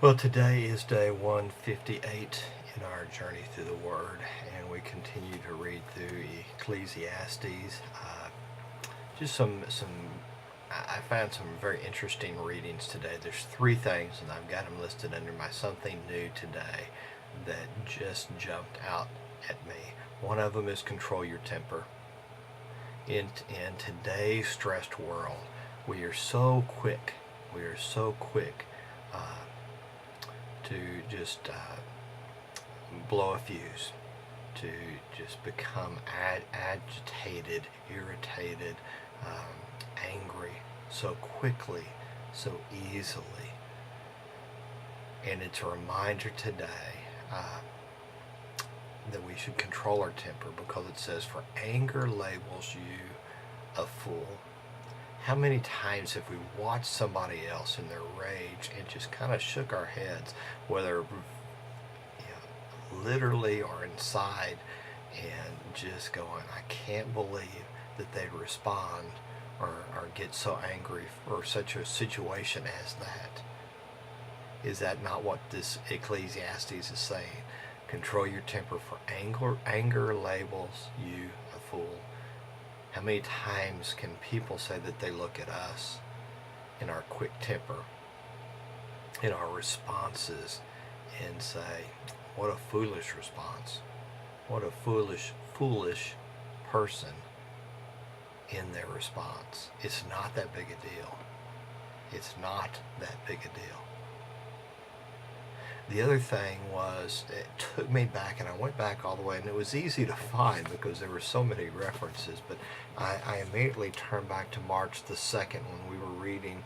Well, today is day 158 in our journey through the Word, and we continue to read through Ecclesiastes. Just I found some very interesting readings today. There's three things, and I've got them listed under my something new today that just jumped out at me. One of them is control your temper. In today's stressed world, we are so quick. We are so quick. To just blow a fuse, to just become agitated, irritated, angry so quickly, so easily. And it's a reminder today that we should control our temper, because it says, for anger labels you a fool. How many times have we watched somebody else in their rage and just kind of shook our heads, whether literally or inside, and just going, I can't believe that they respond or get so angry for such a situation as that. Is that not what this Ecclesiastes is saying? Control your temper, for anger labels you a fool. How many times can people say that they look at us in our quick temper, in our responses, and say, what a foolish response. What a foolish person in their response. It's not that big a deal. It's not that big a deal. The other thing was, it took me back, and I went back all the way, and it was easy to find because there were so many references, but I immediately turned back to March the 2nd when we were reading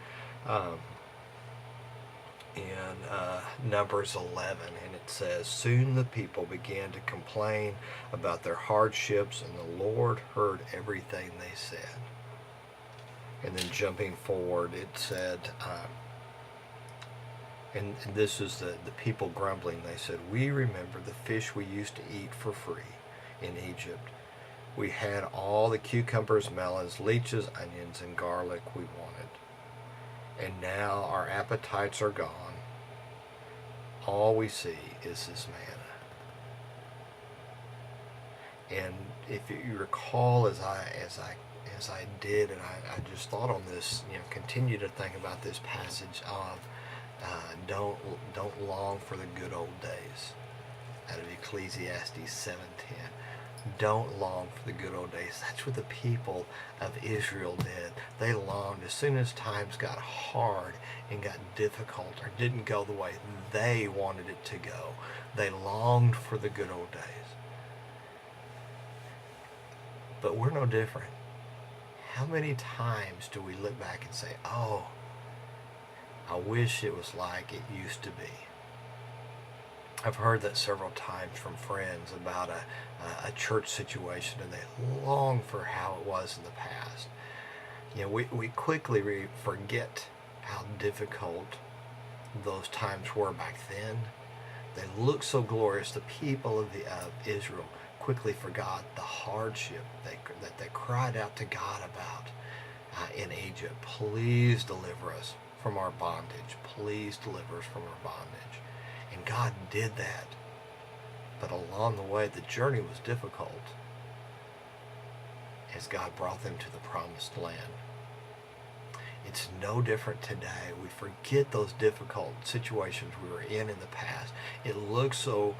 in Numbers 11, and it says, soon the people began to complain about their hardships, and the Lord heard everything they said. And then jumping forward, it said, and this is the people grumbling. They said, we remember the fish we used to eat for free in Egypt. We had all the cucumbers, melons, leeches, onions, and garlic we wanted. And now our appetites are gone. All we see is this manna. And if you recall, as I did, and I just thought on this, continue to think about this passage of don't long for the good old days, out of Ecclesiastes 7:10. Don't long for the good old days. That's what the people of Israel did. They longed. As soon as times got hard and got difficult, or didn't go the way they wanted it to go, they longed for the good old days. But we're no different. How many times do we look back and say, oh, I wish it was like it used to be? I've heard that several times from friends about a church situation, and they long for how it was in the past. We quickly forget how difficult those times were back then. They looked so glorious. The people of Israel quickly forgot the hardship that they cried out to God about in Egypt. Please deliver us from our bondage. Please deliver us from our bondage. And God did that. But along the way, the journey was difficult as God brought them to the promised land. It's no different today. We forget those difficult situations we were in the past. It looks so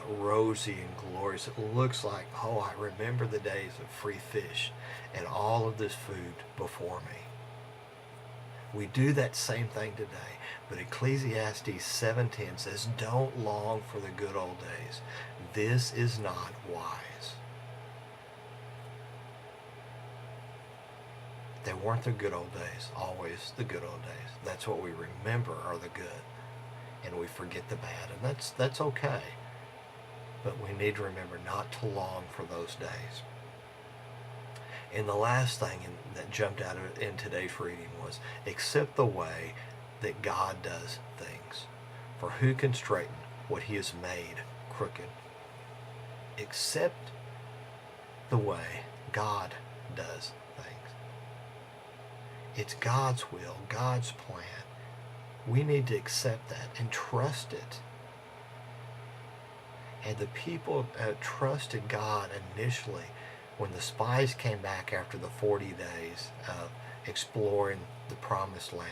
rosy and glorious. It looks like, oh, I remember the days of free fish and all of this food before me. We do that same thing today. But Ecclesiastes 7:10 says, don't long for the good old days. This is not wise. They weren't the good old days, always the good old days. That's what we remember are the good. And we forget the bad. And that's okay. But we need to remember not to long for those days. And the last thing that jumped out in today's reading was, accept the way that God does things. For who can straighten what he has made crooked? Accept the way God does things. It's God's will, God's plan. We need to accept that and trust it. And the people trusted God initially when the spies came back after the 40 days of exploring the promised land.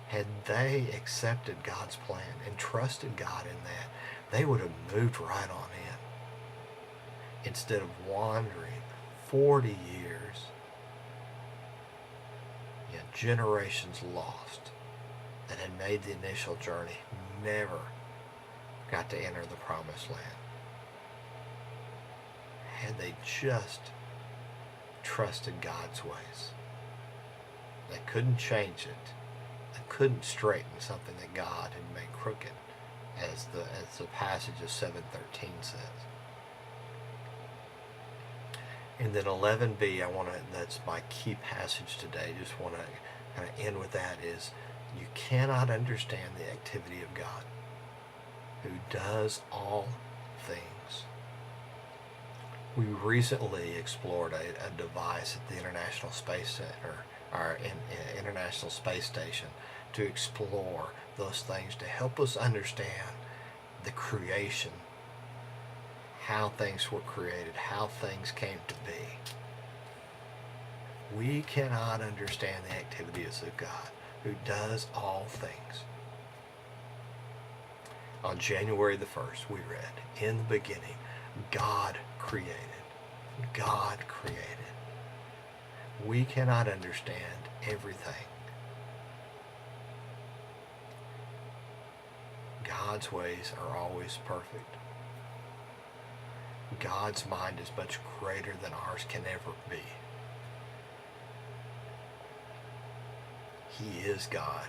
Had they accepted God's plan and trusted God in that, they would have moved right on in. Instead of wandering 40 years, generations lost that had made the initial journey never got to enter the promised land. Had they just trusted God's ways. They couldn't change it. They couldn't straighten something that God had made crooked, as the passage of 7:13 says. And then 11b, that's my key passage today. Just want to kind of end with that, is you cannot understand the activity of God, who does all things. We recently explored a device at the International Space Center, or International Space Station, to explore those things, to help us understand the creation, how things were created, how things came to be. We cannot understand the activities of God, who does all things. On January the 1st, we read, in the beginning, God created. God created. We cannot understand everything. God's ways are always perfect. God's mind is much greater than ours can ever be. He is God.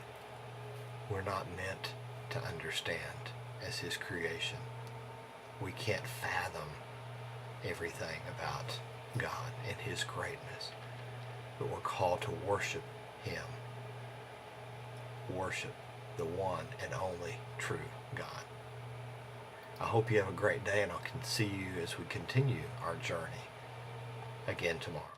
We're not meant to understand as His creation. We can't fathom everything about God and His greatness, but we're called to worship Him. Worship the one and only true God. I hope you have a great day, and I can see you as we continue our journey again tomorrow.